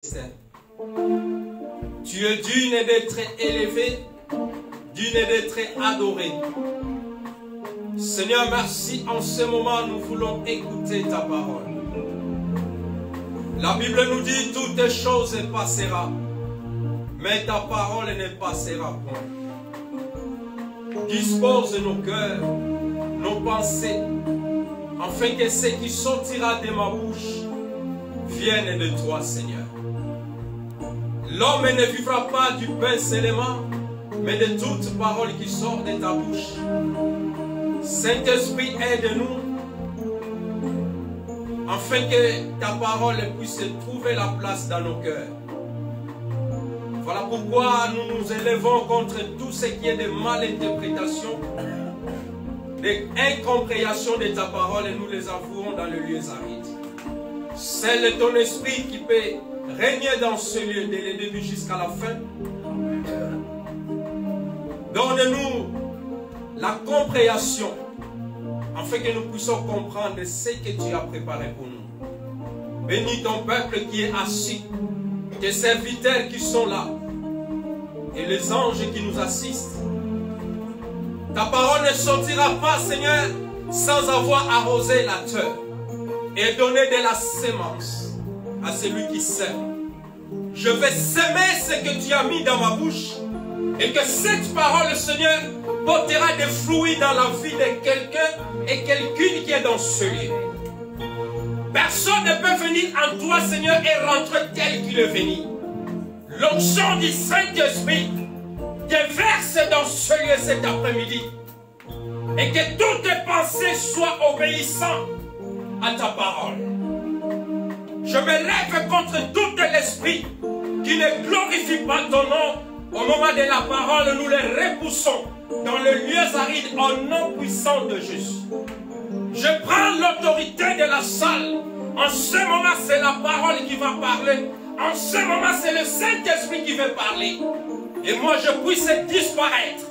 Tu es digne d'être élevé, digne d'être adoré. Seigneur, merci. En ce moment, nous voulons écouter ta parole. La Bible nous dit toutes choses passeront, mais ta parole ne passera point. Dispose nos cœurs, nos pensées, afin que ce qui sortira de ma bouche vienne de toi, Seigneur. L'homme ne vivra pas du pain seulement, mais de toute parole qui sort de ta bouche. Saint-Esprit, aide-nous, afin que ta parole puisse trouver la place dans nos cœurs. Voilà pourquoi nous nous élevons contre tout ce qui est de malinterprétation, d'incompréhension de ta parole, et nous les avouons dans le lieu aride. C'est ton esprit qui peut régner dans ce lieu dès le début jusqu'à la fin. Donne-nous la compréhension, afin que nous puissions comprendre ce que tu as préparé pour nous. Bénis ton peuple qui est assis, tes serviteurs qui sont là, et les anges qui nous assistent. Ta parole ne sortira pas, Seigneur, sans avoir arrosé la terre et donné de la sémence à celui qui sème. Je vais semer ce que tu as mis dans ma bouche, et que cette parole, Seigneur, portera des fruits dans la vie de quelqu'un et quelqu'une qui est dans ce lieu. Personne ne peut venir en toi, Seigneur, et rentrer tel qu'il est venu. L'onction du Saint-Esprit déverse dans ce lieu cet après-midi, et que toutes tes pensées soient obéissantes à ta parole. Je me lève contre tout l'esprit qui ne glorifie pas ton nom. Au moment de la parole, nous les repoussons dans le lieu aride au nom puissant de Jésus. Je prends l'autorité de la salle. En ce moment, c'est la parole qui va parler. En ce moment, c'est le Saint-Esprit qui veut parler. Et moi, je puisse disparaître.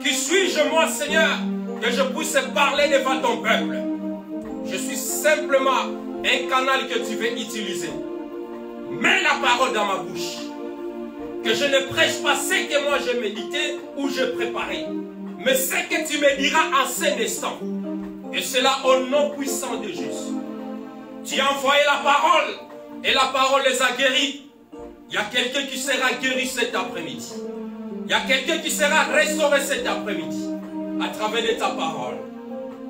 Qui suis-je, moi, Seigneur, que je puisse parler devant ton peuple? Je suis simplement un canal que tu veux utiliser. Mets la parole dans ma bouche. Que je ne prêche pas ce que moi j'ai médité ou j'ai préparé, mais ce que tu me diras en cet instant. Et cela au nom puissant de Jésus. Tu as envoyé la parole, et la parole les a guéris. Il y a quelqu'un qui sera guéri cet après-midi. Il y a quelqu'un qui sera restauré cet après-midi à travers de ta parole.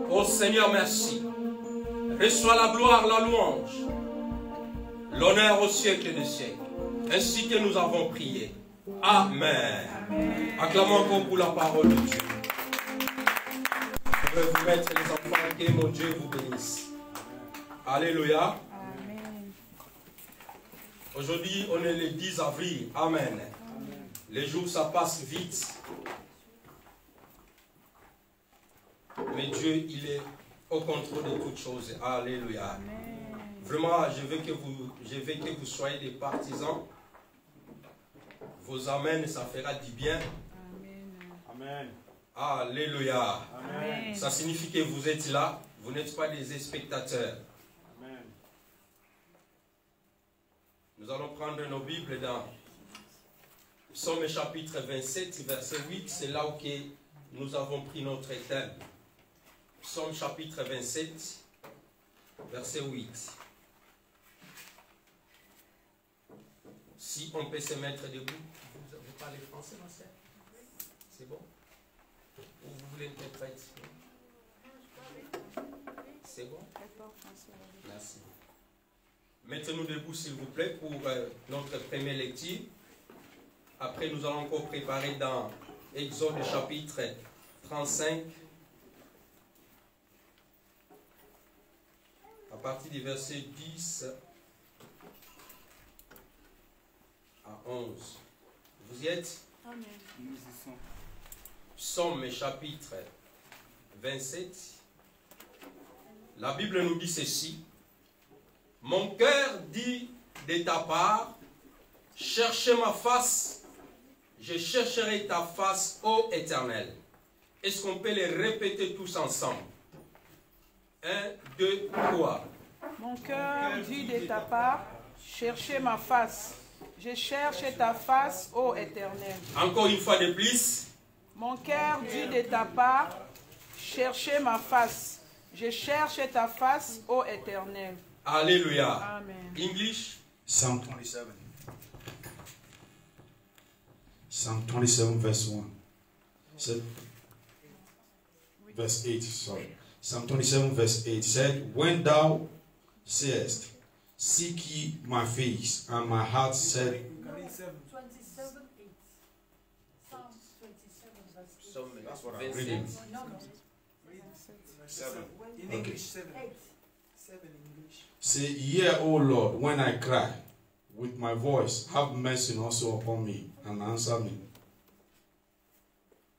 Oh Seigneur, merci. Reçois la gloire, la louange, l'honneur au siècle des siècles. Ainsi que nous avons prié. Amen. Acclamons encore pour la parole de Dieu. Je vais vous mettre les enfants, que mon Dieu vous bénisse. Alléluia. Amen. Aujourd'hui, on est le 10 avril. Amen. Les jours, ça passe vite. Mais Dieu, il est au contrôle de toutes choses. Alléluia. Amen. Vraiment, je veux que vous soyez des partisans. Vos amens, ça fera du bien. Amen. Alléluia. Amen. Ça signifie que vous êtes là. Vous n'êtes pas des spectateurs. Amen. Nous allons prendre nos Bibles dans Psaume chapitre 27, verset 8. C'est là où nous avons pris notre thème. Psaume chapitre 27, verset 8. Si on peut se mettre debout. Vous parlez français, ma sœur? C'est bon? Ou vous voulez interpréter? C'est bon? Merci. Mettez-nous debout, s'il vous plaît, pour notre première lecture. Après, nous allons encore préparer dans Exode chapitre 35, à partir du verset 10 à 11. Vous y êtes? Amen. Nous y sommes. Psaume chapitre 27. La Bible nous dit ceci. Mon cœur dit de ta part, cherchez ma face, je chercherai ta face, ô Éternel. Est-ce qu'on peut les répéter tous ensemble? 1, 2, 3. Mon cœur dit de ta part, chercher ma face. Je cherche ta face, ô Éternel. Encore une fois de plus. Mon cœur dit de ta part, cherchez ma face. Je cherche ta face, ô Éternel. Alléluia. Amen. English. Psalm 27. Psalm 27 verse 1. Verse 8, sorry. Psalm 27 verse 8 said, when thou sayest, seek ye my face, and my heart said, 27, 8. Psalm 27, verse 8. that's what I'm reading. No, no. 7. In English, 7. 8. 7 in English. Say, hear, O Lord, when I cry with my voice, have mercy also upon me, and answer me.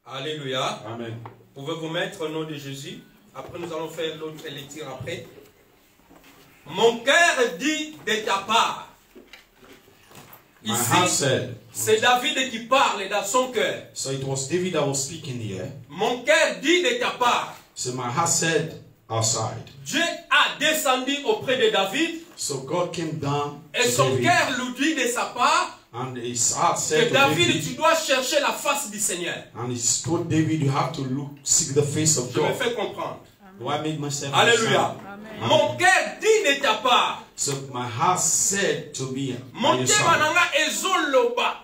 Alléluia. Amen. Pouvez-vous mettre au nom de Jésus? Après, nous allons faire l'autre lecture après. Mon cœur dit de ta part. My heart said, c'est David qui parle dans son cœur. so it was David that was speaking here. Mon cœur dit de ta part. So my heart said outside. Dieu a descendu auprès de David. So God came down Et to son David, cœur lui dit de sa part and his heart said que to David, David, tu dois chercher la face du Seigneur. and he told David, you have to look, seek the face of Je me God. fais comprendre. Do I make myself Alléluia. understand? Amen. Mon cœur dit de ta part. So my heart said to me, by Mon your tema side. nanga ezoloba.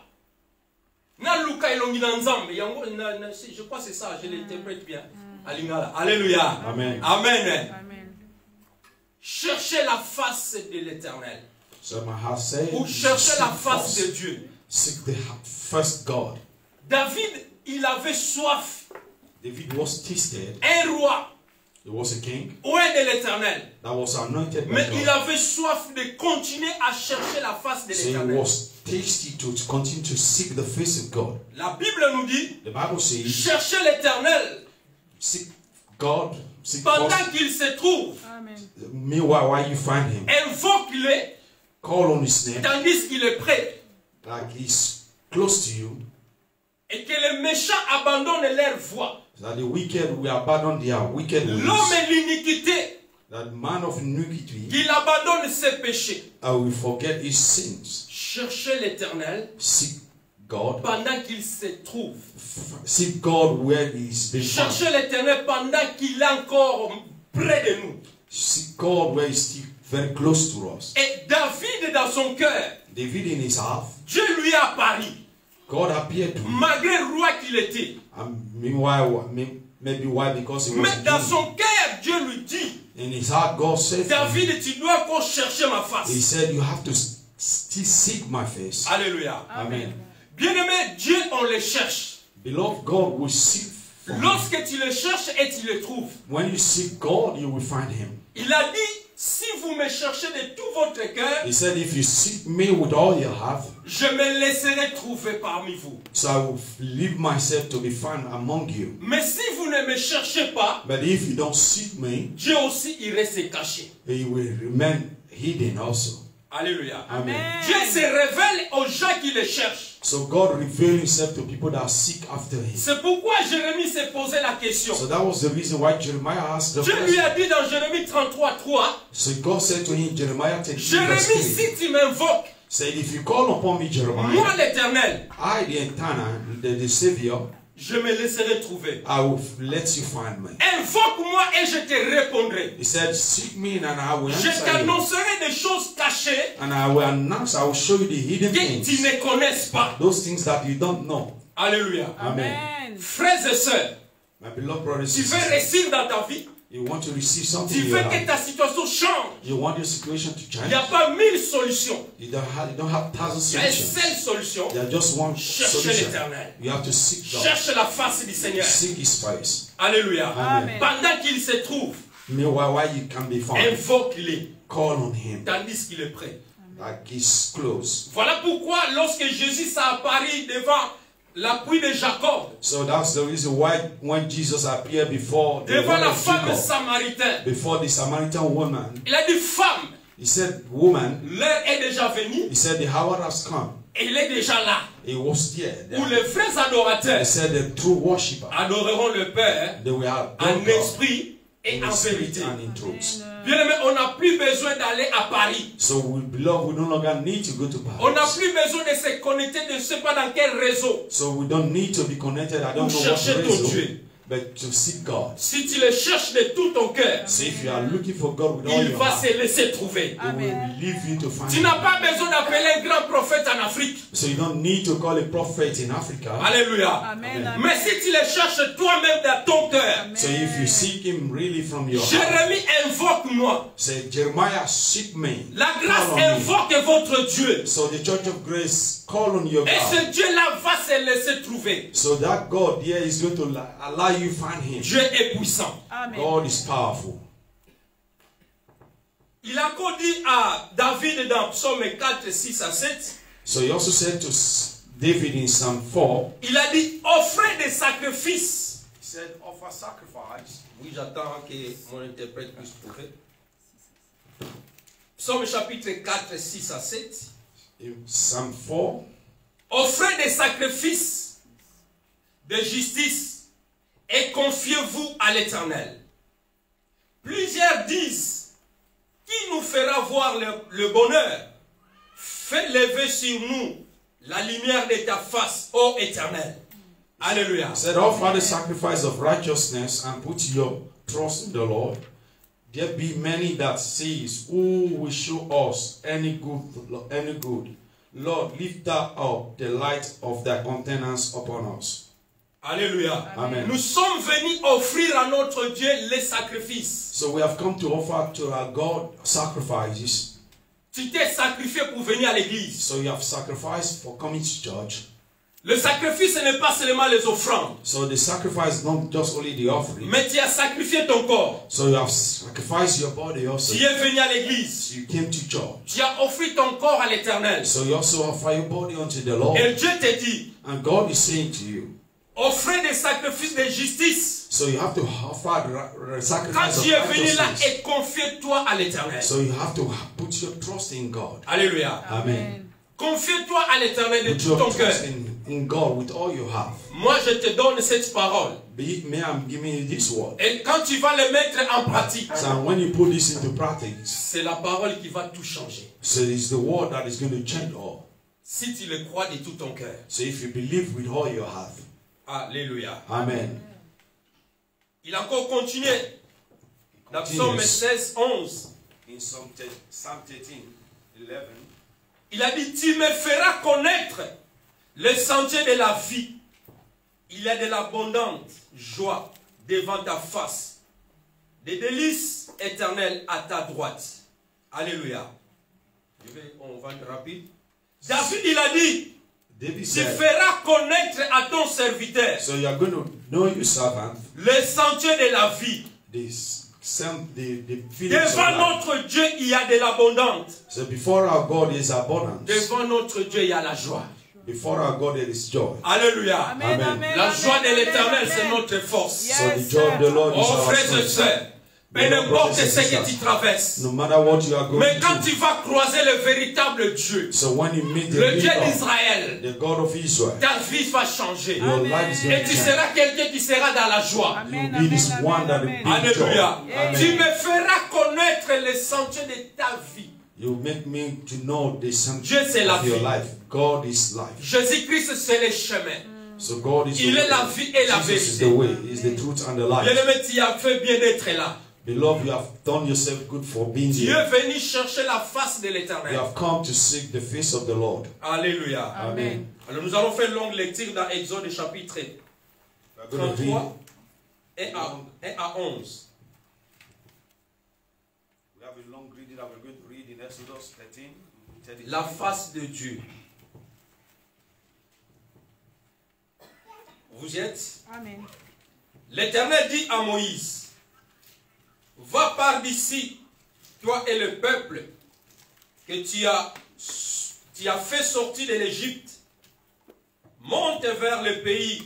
Na luka elongi na nzambe. Je crois que c'est ça, je l'interprète bien. Alingala. Alléluia. Amen. Amen. Amen. Cherchez la face de l'Éternel. So my heart said, Ou cherchez la seek face de first- Dieu. seek the first God. David, il avait soif. David was tasted. Un roi. He was a king Loin de l'Éternel. that was anointed by Mais il God. avait soif de continuer à chercher la face de So he l'Éternel. was tasty to continue to seek the face of God. La Bible nous dit, The Bible says, cherchez l'Éternel seek God, seek pendant first. qu'il se trouve. Amen. Meanwhile, while you find him, Invoque-le call on his name, tandis qu'il est prêt. like he's close to you, Et que les méchants abandonnent leur voie. that the wicked will abandon their wicked ways. L'homme et l'iniquité, That man of iniquity qu'il abandonne ses péchés. will forget his sins. Cherchez l'Éternel Seek God. pendant qu'il se trouve. Seek God where he is being found. Cherchez l'Éternel pendant qu'il est encore près de nous. Seek God where he's still very close to us. Et David, dans son cœur, David in his heart, Dieu lui a apparu, God appeared to him. malgré le roi qu'il était. And meanwhile, maybe why? Because he was Mais dans a king. son cœur, Dieu lui dit, In his heart, God said to him, David, tu dois encore chercher ma he face. said, you have to still seek my face. Alléluia. Amen. Bien-aimé, Dieu, on le cherche. Beloved, God will seek for him. Lorsque tu le cherches et tu le trouves. When you seek God, you will find him. Il a dit, si vous me cherchez de tout votre cœur, He said, if you seek me with all your heart, je me laisserai trouver parmi vous. so I will leave myself to be found among you. Mais si vous ne me cherchez pas, But if you don't seek me, Dieu aussi irait se cacher. he will remain hidden also. Alléluia. Amen. Dieu se révèle aux gens qui le cherchent. So God revealed himself to people that seek after him. C'est pourquoi Jérémie s'est posé la question. So that was the reason why Jeremiah asked the Dieu lui a question. dit dans Jérémie 33:3, So God said to him, Jeremiah 10, Jérémie, verse 3, si tu m'invoques, said, if you call upon me, moi Jeremiah, l'Éternel, I, the eternal, the Savior, je me laisserai trouver. I will let you find me. Invoque-moi et je te répondrai. He said, seek me and I will Je answer you. t'annoncerai des choses cachées And I will announce, I will show you the hidden que tu things. ne connaisses pas. Those things that you don't know. Alléluia. Amen. Amen. Frères et sœurs, My beloved brothers tu and veux sisters, réussir dans ta vie, you want to receive something tu in veux your que life. ta situation change. You want your situation to Il change. n'y a pas 1000 solutions. You don't have thousands Il y a une solutions. seule solution. There's just one Cherchez solution. l'Éternel. You have to seek God. Cherche la face du Seigneur. Seek his face. Alléluia. Amen. Pendant qu'il se trouve, Meanwhile, while you can be found, invoque-le, call on him tandis qu'il est prêt. like he's close. Voilà pourquoi lorsque Jésus s'est apparu devant l'appui de Jacob, So that's the reason why when Jesus appeared before the devant woman la of femme Jacob, samaritaine, before the Samaritan woman, il a dit, femme, he said, woman, l'heure est déjà venue he said, the hour has come. et il est déjà là. He was there. Où les vrais adorateurs He said, the true worshiper, adoreront le Père they will have en God esprit et in en spirit vérité. and in truth. Bien-aimé, on n'a plus besoin d'aller à Paris. So, beloved, we no longer need to go to On n'a Paris. plus besoin de se connecter de ne sais pas dans quel réseau. So, we don't need to be connected. I don't Pour know what chercher ton reason, Dieu. but to seek God. Si tu le cherches de tout ton cœur, So, if you are looking for God with all il your va heart, se laisser trouver. He will leave you to find Tu Him. n'as pas besoin d'appeler un grand prophète en Afrique. So, you don't need to call a prophet in Africa. Alléluia. Amen. Amen. Mais si tu le cherches toi-même dans ton cœur, So, if you seek Him really from your heart, Jérémie, invoque-moi. say, Jeremiah, seek me. La grâce Call on me. invoque votre Dieu. So, the Church of Grace, call on your Et God. ce Dieu-là va se laisser trouver. So, that God there is going to allow you find Him. Dieu est puissant. Amen. God is powerful. Il a encore dit à David dans Psaume 4, 6 à 7, So, he also said to David in Psalm 4, il a dit, offrez des sacrifices. he said, offer sacrifice. Oui, j'attends que mon interprète puisse trouver. Psaume chapitre 4, 6 à 7. In Psalm 4, Offrez des sacrifices de justice et confiez-vous à l'Éternel. Plusieurs disent, qui nous fera voir le bonheur? Fais lever sur nous la lumière de ta face, ô Éternel. Alléluia. he said, offer the sacrifice of righteousness and put your trust in the Lord. There be many that says, who will show us any good? Lord, lift up the light of thy countenance upon us. Alléluia. Amen. Nous sommes venus offrir à notre Dieu les sacrifices. So we have come to offer to our God sacrifices. Tu t'es sacrifié pour venir à l'église. So you have sacrificed for coming to church. Le sacrifice, ce n'est pas seulement les offrandes. So the sacrifice is not just only the offering. Mais tu as sacrifié ton corps. So you have sacrificed your body also. Tu es venu à l'église. So you came to church. Tu as offert ton corps à l'Éternel. So you also offer your body unto the Lord. Et Dieu te dit, And God is saying to you, offrez des sacrifices de justice. so you have to offer the Quand sacrifice of tu es venu là righteousness. et confie-toi à l'Éternel. So you have to put your trust in God. Alléluia. Amen. Confie-toi à l'Éternel de Put tout your ton cœur. trust in God with all you have. Moi, je te donne cette parole. May I'm giving you this word. Et quand tu vas le mettre en pratique, So when you put this into practice, c'est la parole qui va tout changer. so it's the word that is going to change all. Si tu le crois de tout ton cœur. So if you believe with all you have. Alléluia. Amen. Il a encore continué. Dans Psaume 16, 11. In Psalm 13, 11. Il a dit, tu me feras connaître le sentier de la vie. Il y a de l'abondante joie devant ta face. Des délices éternelles à ta droite. Alléluia. On va être rapide. David, il a dit, David tu said, feras connaître à ton serviteur so you are going to know your servant, le sentier de la vie. the feelings of Devant life. notre Dieu, il y a de l'abondante. So before our God is abundance. Devant notre Dieu, il y a la joie. Before our God there is joy. Alléluia. Amen, Amen. amen, La amen, joie de amen, l'Éternel, amen. c'est notre force. Yes, So the joy of the Lord is Oh our frères et strength. sœurs, peu importe ce que tu traverses. No matter what you are going Mais quand through. tu vas croiser le véritable Dieu, So when you meet the le Dieu leader, d'Israël, the God of Israel, ta vie va changer. your life is going Et to tu change. seras quelqu'un qui sera dans la joie. Amen, You'll be this amen, one that amen, will amen. be joy. Alléluia. Amen. Tu me feras connaître les sentiers de ta vie. You make me to know the Dieu, c'est la of your vie. life. God is life. Jésus-Christ, c'est le chemin. So God is Il the est la way. vie et la Jesus is vérité. the way, is the truth and the life. Bien-aimé, tu as fait bien d'être là. Beloved, you have done yourself good for being Tu es here. venu chercher la face de You l'Éternel. have come to seek the face of the Lord. Alléluia. Amen. Alors nous allons faire une longue lecture dans Exode chapitre We are going to 33 read. et à 11. We have a long reading that we're going to read in Exodus 13. La face de Dieu. Vous y êtes? Amen. L'Éternel dit à Moïse, va par d'ici, toi et le peuple que tu as fait sortir de l'Égypte. Monte vers le pays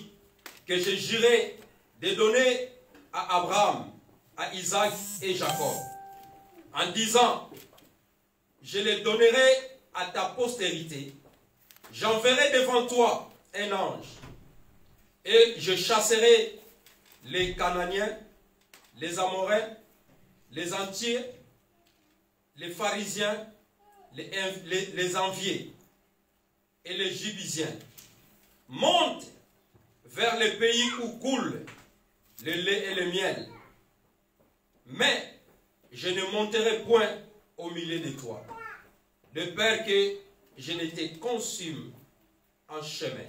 que je jurai de donner à Abraham, à Isaac et Jacob, en disant, je les donnerai à ta postérité. J'enverrai devant toi un ange, et je chasserai les Cananéens, les Amoréens, les Entiers, les Pharisiens, les Enviés et les Gibysiens. Monte vers les pays où coule le lait et le miel. Mais je ne monterai point au milieu de toi, de peur que je ne te consume en chemin,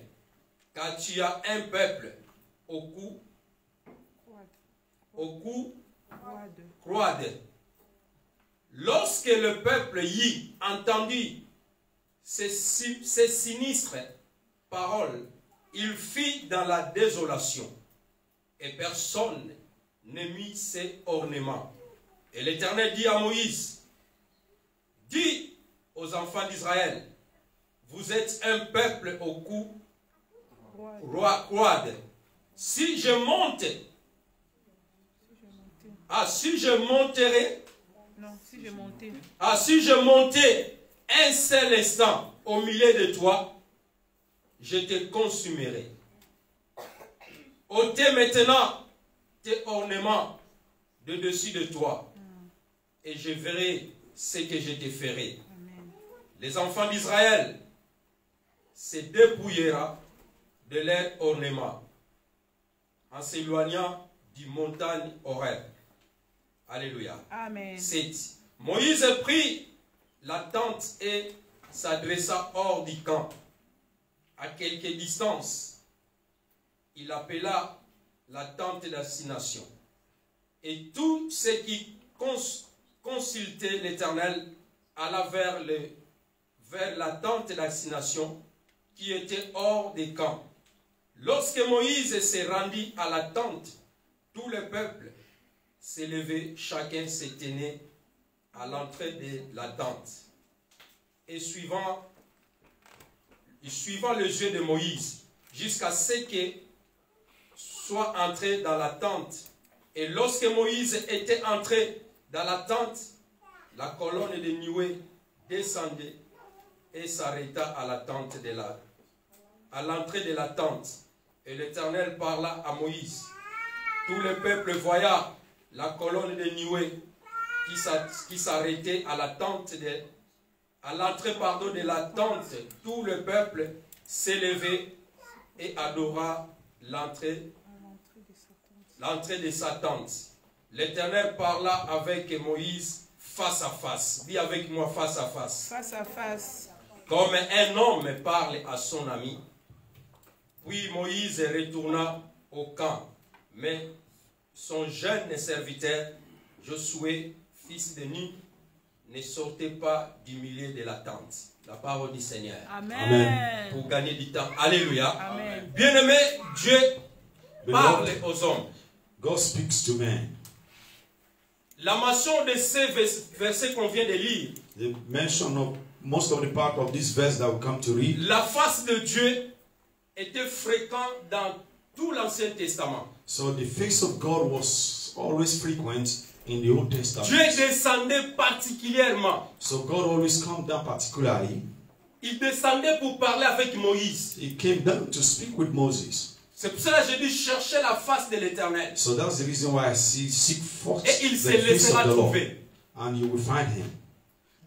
car tu as un peuple au cou croide. Lorsque le peuple y entendit ces sinistres paroles, il fit dans la désolation, et personne ne mit ses ornements. Et l'Éternel dit à Moïse, dis aux enfants d'Israël, vous êtes un peuple au cou croide. Si je montais un seul instant au milieu de toi, je te consumerai. Ôtez maintenant tes ornements de dessus de toi, et je verrai ce que je te ferai. Amen. Les enfants d'Israël se dépouillera de leurs ornements en s'éloignant du montagne Horeb. Alléluia. Amen. 7. Moïse prit la tente et s'adressa hors du camp, à quelque distance. Il appela la tente d'assignation. Et tous ceux qui consultaient l'Éternel alla vers la tente d'assignation qui était hors des camps. Lorsque Moïse se rendit à la tente, tout le peuple s'est levé, chacun se tenait à l'entrée de la tente. Et suivant les yeux de Moïse, jusqu'à ce que soit entré dans la tente. Et lorsque Moïse était entré dans la tente, la colonne de nuée descendait et s'arrêta à l'entrée de la tente. Et l'Éternel parla à Moïse. Tout le peuple voya la colonne de nuée qui s'arrêtait à l'entrée de la tente. Tout le peuple s'est levé et adora l'entrée de sa tente. L'Éternel parla avec Moïse face à face. Dis avec moi face à face. Face à face. Comme un homme parle à son ami. Puis Moïse retourna au camp. Mais son jeune serviteur, Josué, fils de Nun, ne sortait pas du milieu de la tente. La parole du Seigneur. Amen. Amen. Pour gagner du temps. Alléluia. Amen. Bien-aimé, Dieu parle aux hommes. God speaks to men. La mention de ces versets qu'on vient de lire, The mention of most of the part of this verse that we come to read, la face de Dieu était fréquente dans tout l'Ancien Testament. so the face of God was always frequent in the Old Testament. Dieu descendait particulièrement. So God always come down particularly. Il descendait pour parler avec Moïse. He came down to speak with Moses. C'est pour cela que j'ai dit chercher la face de l'Éternel. So that's the reason why I seek first Et il se the face laissera of the Lord, trouver. and you will find him.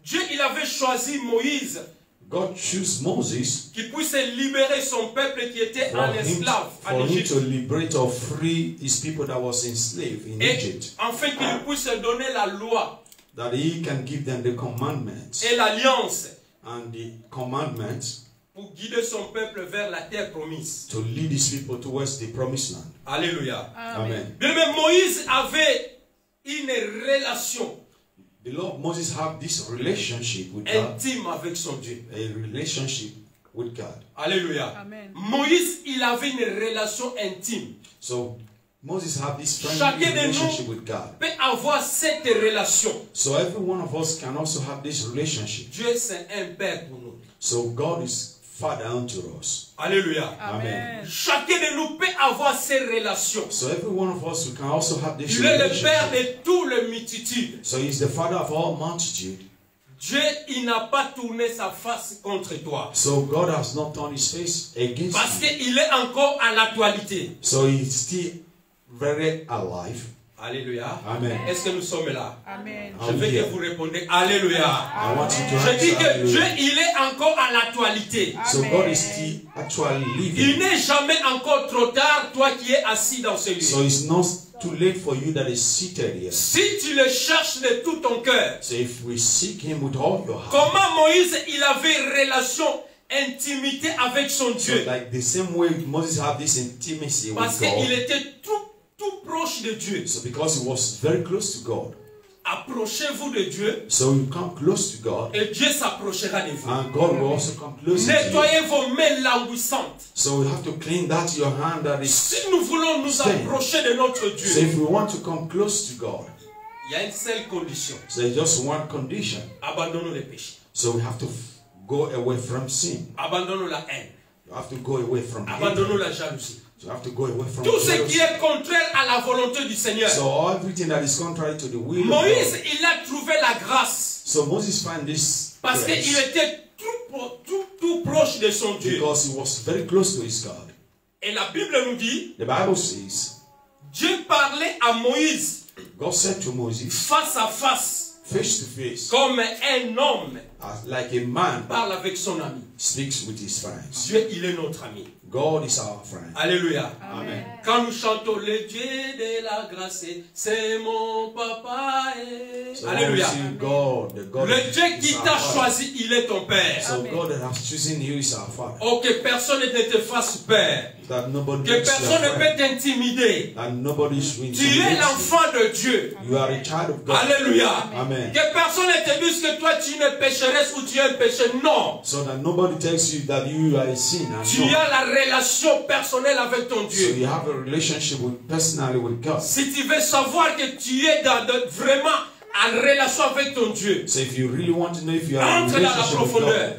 Dieu, il avait choisi Moïse God chose Moses qui puisse libérer son peuple qui était en esclave en for him Égypte. to liberate or free his people that was enslaved in Et Egypt, afin qu'il puisse donner la loi that he can give them the commandments et l'alliance and the commandments pour guider son peuple vers la terre promise. to lead his people towards the promised land. Alléluia. Amen. Bien, mais Moïse avait une relation The Lord Moses had this relationship with God, intime avec son Dieu. a relationship with God. Alléluia. Amen. Moïse, il avait une relation intime. So Moses had this Chacun friendly de relationship nous with God. peut avoir cette relation. So every one of us can also have this relationship. Dieu, c'est un père pour nous. So God is Father unto us. Alléluia. Amen. Chacun de nous peut avoir ces relations. So every one of us, we can also have this Il est le père relationship. de toutes les multitudes. So he's the Father of all multitude. Dieu, il n'a pas tourné sa face contre toi. So God has not turned his face against Parce you. qu'il est encore à l'actualité. So he's still very alive. Alléluia. Amen. Est-ce que nous sommes là? Amen. Je veux que vous répondiez Alléluia. I want you to Je dis answer que Dieu, hallelujah. il est encore à l'actualité. So God is still actually Il living. n'est jamais encore trop tard, toi qui es assis dans ce So lieu. it's not too late for you that is seated here. Si tu le cherches de tout ton cœur, So if we seek him with all your heart, comment Moïse, il avait une relation, intimité avec son so Dieu. like the same way Moses had this intimacy with Parce qu'il God, était tout proche de Dieu. so because he was very close to God, Approchez-vous de Dieu so you come close to God, et Dieu s'approchera de vous. and God will also come close to you. Nettoyez vos mains languissantes. So you have to clean that your hand that is. Si nous voulons nous approcher de notre So Dieu, if we want to come close to God, il y a une seule condition. so there's just one condition. Abandonnons les péchés. So we have to go away from sin. Abandonnons la haine. You have to go away from Abandonnons hatred. la jalousie. So you have to go away from Tout ce qui jealousy. est contraire à la volonté du Seigneur. So everything that is contrary to the will of Moïse, God. il a trouvé la grâce. So Moses found this Parce grace qu'il était tout proche de son Dieu. because he was very close to his God. Et la Bible nous dit, The Bible says, Dieu parlait à Moïse God said to Moses, face à face, face to face, comme un homme like a man parle avec son ami. speaks with his friends. Dieu, il est notre ami. God is our friend. Alléluia. Amen. Quand nous chantons le Dieu de la grâce, c'est mon papa. So Alléluia. when we see God, the God Le is Dieu qui our t'a Father. choisi, il est ton Père. So God that has chosen you is our Father. Oh, que personne ne te fasse peur. That nobody Que makes you personne ne afraid. peut t'intimider. That nobody is going to Tu es hate l'enfant de Dieu. you. You are a child of God. Alléluia. Amen. Que personne ne te dise que toi tu es une pécheresse ou tu es un péché. Non. So that nobody tells you that you are a sinner. Tu No. as la relation personnelle avec ton So Dieu. you have a relationship personally with God. Si tu veux savoir que tu es vraiment en relation avec ton Dieu, So if you really want to know if you are in a entre dans la relationship with profondeur.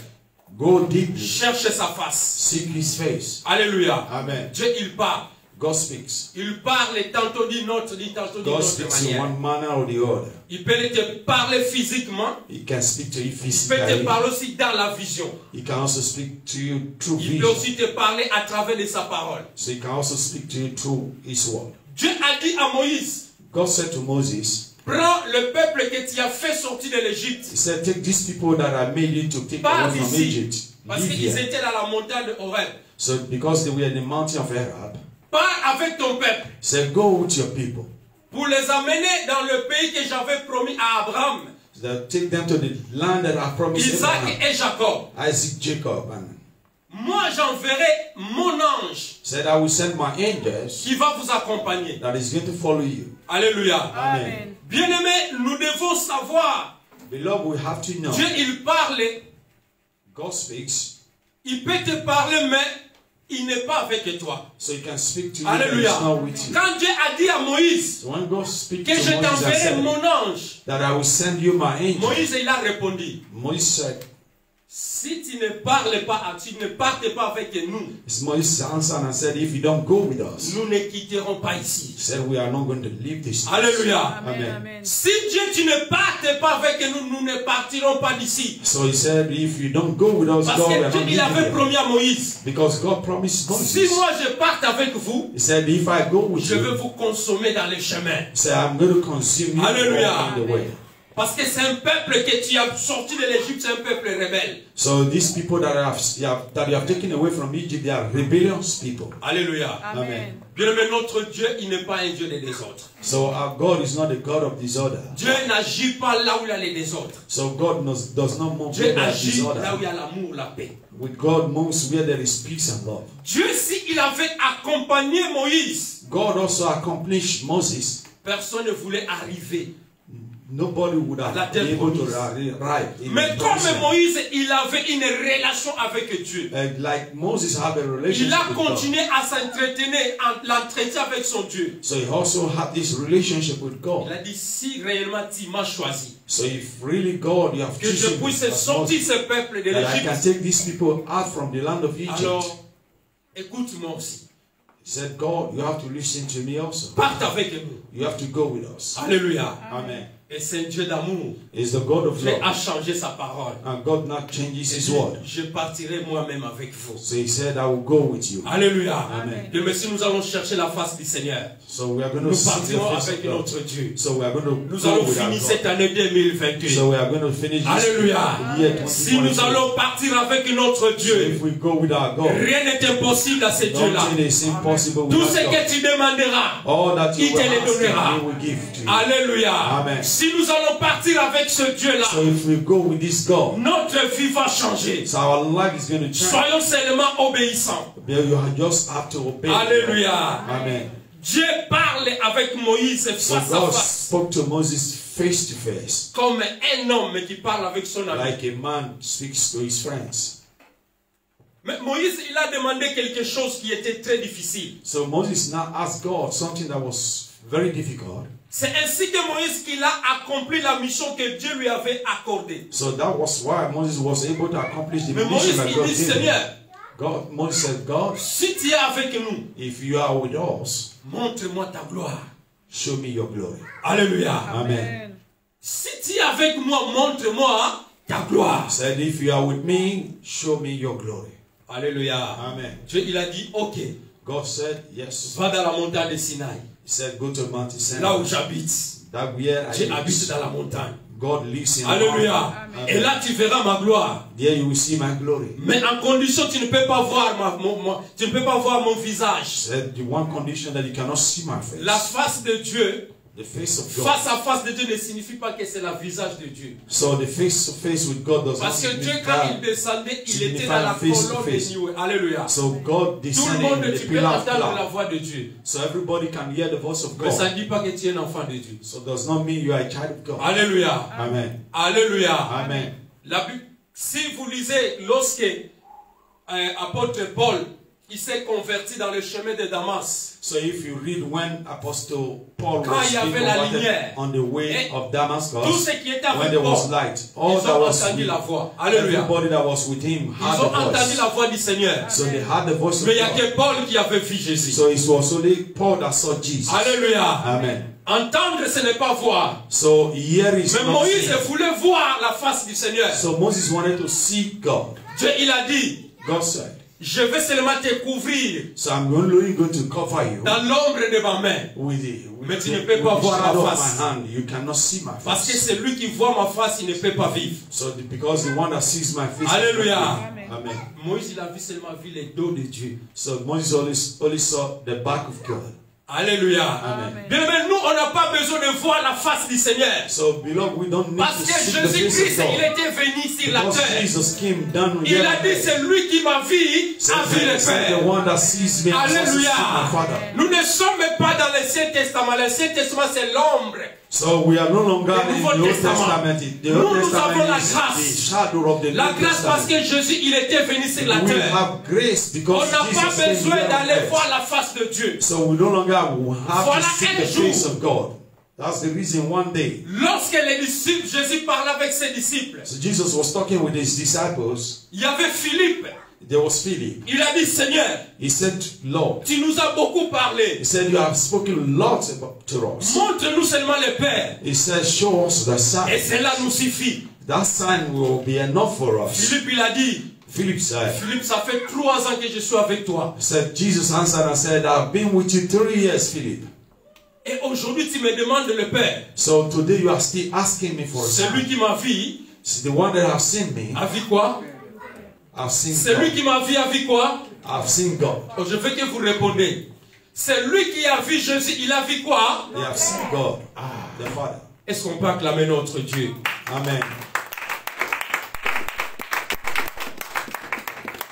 God, go deeply. Cherche sa face. Seek his face. Alléluia. Amen. Dieu, il parle. God speaks. Il parle et tantôt d'une autre, tantôt d'une God autre speaks in manière. one manner or the other. Il peut te parler physiquement. He can speak to you Il peut te physically. parler aussi dans la vision. He can also speak to you through Il peut vision. aussi te parler à travers de sa parole. So he can also speak to you through his word. Dieu a dit à Moïse, God said to Moses, prends le peuple que tu as fait sortir de l'Égypte. he said, take these people that I made you to take Pas away from ici. Egypt. Parce Live qu'ils here. étaient dans la montagne de Horeb. So because they were in the mountain of Arab, Pars avec ton peuple he said, go with your people. pour les amener dans le pays que j'avais promis à Abraham, That take them to the land that I promised Isaac Abraham, et Jacob. Isaac, Jacob. And Moi, j'enverrai mon ange said, I will send my angels qui va vous accompagner. that is going to follow you. Alléluia. Amen. Bien-aimés, nous devons savoir, Beloved, we have to know. Dieu, il parle, God speaks, il peut te parler, mais il n'est pas avec toi. so he can speak to you, Alléluia. but he's not with you. Quand Dieu a dit à Moïse So when God speaks que to je Moses and t'enverrai said mon ange, that I will send you my angel, Moïse, il a répondu, Moses said, si tu ne parles pas, tu ne partes pas avec nous, Moses answered and said, if you don't go with us, nous ne quitterons pas ici. he said, we are not going to leave this place. Alléluia. Amen. Amen. Amen. Si Dieu, tu ne partes pas avec nous, nous ne partirons pas d'ici. So he said, if you don't go with us, Parce God, we que are Dieu, not il avait leaving here. promis à Moïse, Because God promised si Moses. moi je parte avec vous, He said, if I go with je vais you, vous consommer dans les chemins. he said, I'm going to consume you Hallelujah. in the way. Parce que c'est un peuple que tu as sorti de l'Égypte, c'est un peuple rebelle. So these people that you have taken away from Egypt, they are rebellious people. Alléluia. Amen. Bien aimé, notre Dieu, il n'est pas un Dieu des désordres. So our God is not the God of disorder. Dieu n'agit pas là où il y a les désordres. So God does not move Dieu where there is agit là où disorder. il y a l'amour, la paix. With God moves where there is peace and love. Dieu, s'il avait accompagné Moïse, God also accomplished Moses. personne ne voulait arriver. Nobody would have La been terre able to promise. arrive in Mais the comme promised land. Moïse, il avait une relation avec Dieu. And like Moses had a Il relationship a with God. continué à s'entretenir, à l'entretien avec son Dieu. So he also had this relationship with Il God. a dit, si réellement tu m'as choisi, So if really God, you have que je chosen puisse as sortir Moses, ce peuple de that I can l'Égypte, take these people out from the land of Egypt. alors écoute-moi aussi. He said, God, you have to listen to me also. Parte avec nous. You have to go with us. Alléluia. Amen. Et c'est un Dieu d'amour. Is the God of Dieu love. a changé sa parole. And God not changes Et His dit, word. je partirai moi-même avec vous. So He said, I will go with you. Alléluia. Amen. Dieu merci, nous allons chercher la face du Seigneur. So we are going to Nous seek the partirons face avec of God. notre Dieu. So we are going to Nous go allons with our finir God. cette année 2022. So we are going to finish this Alléluia. year Si nous 2022. allons partir avec notre So Dieu, if we go with our God, rien n'est impossible à ce Dieu-là. nothing is impossible Tout with ce our God. que tu demanderas, All that you il will te le ask, donnera. He will give to you. Alléluia. Amen. Si nous allons partir avec ce Dieu-là, So if we go with this God, notre vie va changer. so our life is going to change. Soyons seulement obéissants. You just have to obey. Alléluia. Amen. Dieu parle avec Moïse So face à God face, spoke to Moses face to face, comme un homme qui parle avec son ami. like a man speaks to his friends. Mais Moïse, il a demandé quelque chose qui était très difficile. So Moses now asked God something that was very difficult. C'est ainsi que Moïse qu'il a accompli la mission que Dieu lui avait accordée. So that was why Moses was able to accomplish the Mais mission Moïse, that il God dit, gave him. Seigneur, Moses said, God, si tu es avec nous, if you are with us, montre-moi ta gloire. show me your glory. Alléluia. Amen. Si tu es avec moi, montre-moi ta gloire. He said, if you are with me, show me your glory. Alléluia. Amen. Dieu, il a dit, ok, God said, yes. va dans la montagne de Sinaï, He said, go to Mount là où Sinai. j'habite. That where Dieu I habite live. dans la montagne. God lives in the Alléluia. mountain. Et là, tu verras ma gloire. There you will see my glory. Mais en condition, tu ne peux pas voir tu ne peux pas voir mon He visage. said, the one condition that you cannot see my face. La face de Dieu, The face of God. face à face de Dieu ne signifie pas que c'est le visage de Dieu. So the face to face with God does not Parce que Dieu, quand il signify. descendait, il était dans la Face to colonne face. de nuée. Alléluia. So God Tout le descended monde, in the tu peux pillar of entendre la cloud. voix de Dieu. So everybody can hear the voice of Mais ça God. ne dit pas que tu es un enfant de Dieu. So does not mean you are a child of God. Alléluia. Amen. Alléluia. Amen. La Bible, si vous lisez lorsque apôtre Paul il s'est converti dans le chemin de Damas. So if you read when Apostle Paul Quand was il y avait being la converted lumière, on the way et of tout Damascus, ce qui était when avec there was Paul, light, ils all that ont was entendu with la voix. Alléluia. everybody that was with him Ils had ont the entendu voice. la voix du Seigneur. So they had the voice of Mais il n'y a God. que Paul qui avait vu Jésus. So it was only Paul that saw Jesus. Alléluia. Amen. Entendre, ce n'est pas voir. So here is Mais not Moïse seeing. voulait voir la face du Seigneur. So Moses wanted to see God. Dieu, il a dit, God said, je vais seulement te couvrir so I'm only going to cover you dans l'ombre de ma main. with the, Mais tu with ne the, peux pas with the voir la shadow of face. my hand. You cannot see my Parce que face. c'est lui qui voit ma face, il ne peut pas vivre. So because the one that sees my face. Alléluia. Amen. Moïse, il a vu seulement vu les dos de Dieu. So Moses only saw the back of God. Alléluia. Amen. Bien, mais nous, on n'a pas besoin de voir la face du Seigneur. So beloved, we don't need Parce to que see the face Jésus-Christ, of il God. était venu sur la Because terre. Jesus came down Il here. a dit, c'est lui qui m'a vu, a vu le The Père. one that sees me also sees Alléluia. my Father. Nous ne sommes pas dans l'Ancien Testament. L'Ancien Testament, c'est l'ombre. So we are no longer Le in Nouveau the Old Testament. Testament. The Nous, Old nous avons la Testament is grâce. the shadow of the La New grâce parce Testament. que Jésus, il était venu sur la We terre. have grace On because n'a pas Jesus came besoin here on d'aller earth. voir la face de Dieu. So we no longer have Voilà to see un the jour. face of God. That's the reason one day. Lorsque les disciples, Jésus parlait avec ses disciples, So Jesus was talking with his disciples. il y avait Philippe. There was Philip. Il a dit, Seigneur, He said, Lord, tu nous as beaucoup parlé. he said, you have spoken lots to us. Montre-nous seulement le Père. He said, show us the Et sign. cela nous suffit. That sign will be enough for us. Philippe, il a dit, Philip said, Philippe, ça fait 3 ans que je suis avec toi. Jesus answered and said, I've been with you 3 years, Philip. Et aujourd'hui, tu me demandes le Père. So today you are still asking me for a Celui sign. qui m'a vu, It's the one that have seen me. a vu quoi? I've seen Celui God. qui m'a vu a vu quoi? I've seen God. Oh, je veux que vous répondez. Celui qui a vu Jésus, il a vu quoi? They have seen God, the Father. Est-ce qu'on peut acclamer notre Dieu? Amen.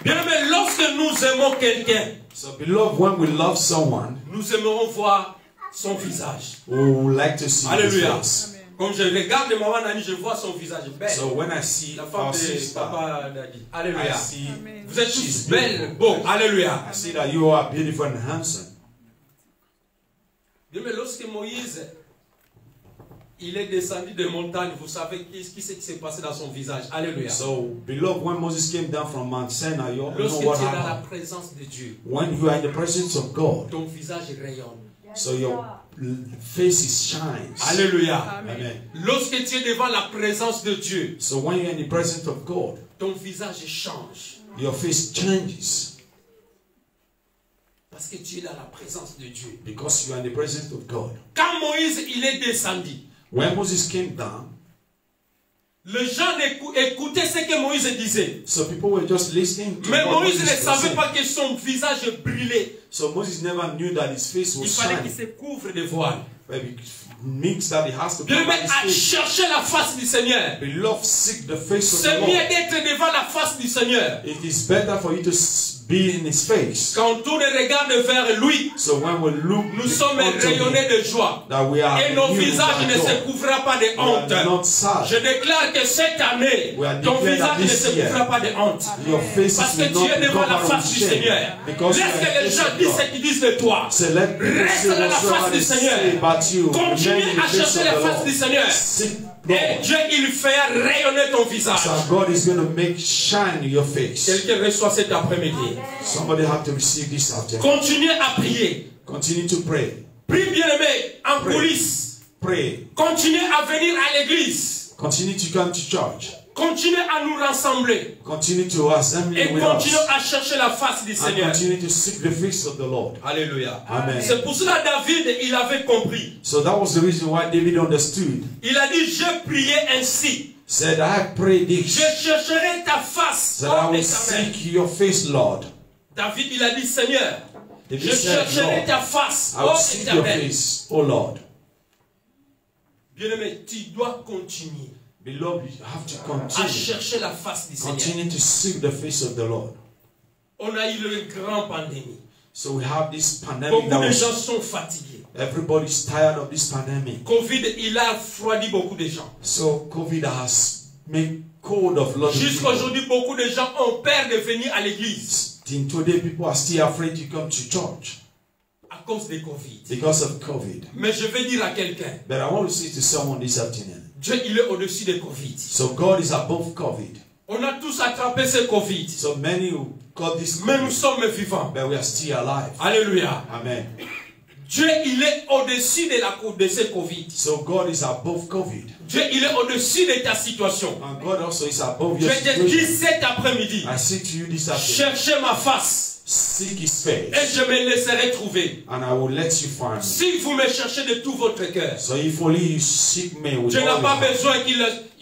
Bien aimé, lorsque nous aimons quelqu'un, So beloved, when we love someone, nous aimerons voir son visage. we would like to see his Alléluia. face. Comme je regarde maman Nani, je vois son visage belle. So when I see La femme our de sister, papa Nani. I Alléluia. see Vous êtes she's tous belles, beautiful. beaux. Alléluia. I see that you are beautiful and handsome. Bien, mais lorsque Moïse, il est descendu de montagne, vous savez ce qui s'est passé dans son visage. Alléluia. So beloved, when Moses came down from Mount Sinai, you know Lorsque tu what es dans la happened. présence de Dieu, When you are in the presence of God, ton visage rayonne. so your faces shines. Alléluia. Amen. Amen. Lorsque tu es devant la présence de Dieu, So when you're in the presence of God, ton visage change. your face changes Parce que tu es dans la présence de Dieu. because you are in the presence of God. Quand Moïse il est descendu, When Moses came down, les gens écoutaient ce que Moïse disait. so people were just listening to Mais what Moïse ne Moses was savait saying. pas que son visage brûlait. So Moses never knew that his face Il was fallait qu'il shining. se couvre de voile. But it means that he has to Bien cover aimé, his à face. chercher la face du Seigneur. Beloved, seek the face of C'est the mieux Lord. d'être devant la face du Seigneur. It is better for you to be in his face. Quand tout le regarde vers lui, So when we look nous sommes unto him, rayonnés de joie. that we are Et nos renewed visages by ne se joy. couvrira pas de We are honte. not sad. Je déclare que cette année, We are ton declaring visage that ne this se year, couvrira pas de honte. Your faces Parce que will tu not es be devant la covered face with du shame. Seigneur. Because you Laisse are que les in the gens face of disent God. ce qu'ils disent de toi. So let people Reste say dans la face whatsoever du they Seigneur. say about you. Continue Remain in à the face chercher of la the face Lord. du Seigneur. Seek Et God. Dieu, il fait rayonner ton visage. So God is going to make shine your face. Quelqu'un reçoit cet après-midi. Somebody have to receive this after. Continuez à prier. Continue to pray. Prie bien aimé en Pray. coulisses. Pray. Continuez à venir à l'église. Continue to come to church. Continuez à nous rassembler. Continue to assemble Et with continuez us. à chercher la face du And Seigneur. continue to seek the face of the Lord. Alléluia. Amen. C'est pour cela que David, il avait compris. So that was the reason why David understood. Il a dit, je priais ainsi. Said, I pray Je this, chercherai ta face, that I ô will Éternel. seek your face, Lord. David, il a dit, Seigneur, David je said, chercherai Lord, ta face, I will ô seek your Éternel. face, O Lord. Bien-aimé, tu dois continuer Beloved, you have to à continue. chercher la face du Seigneur. Continue to seek the face of the Lord. On a eu une grande pandémie. So we have this pandemic Beaucoup that de gens was, sont fatigués. everybody's tired of this pandemic. Covid, il a refroidi beaucoup de gens. So COVID has made cold of a lot of Jusqu'à people. aujourd'hui, beaucoup de gens ont peur de venir à l'église Till today, people are still afraid to come to church à cause de Covid. because of COVID. Mais je vais dire à quelqu'un, But I want to say to someone this afternoon, Dieu, il est au-dessus de Covid. so God is above COVID. On a tous attrapé ce Covid, So many who got this mais nous COVID, sommes vivants. but we are still alive. Alléluia. Amen. Dieu, il est au-dessus de ce Covid. So God is above COVID. Dieu, il est au-dessus de ta situation. And God also is above Je your te dis situation. cet après-midi, I say to you this afternoon, cherchez ma face seek His et face, je me laisserai trouver. and I will let you find me. Si vous me cherchez de tout votre cœur, So if only you seek me with Dieu n'a all pas your heart. besoin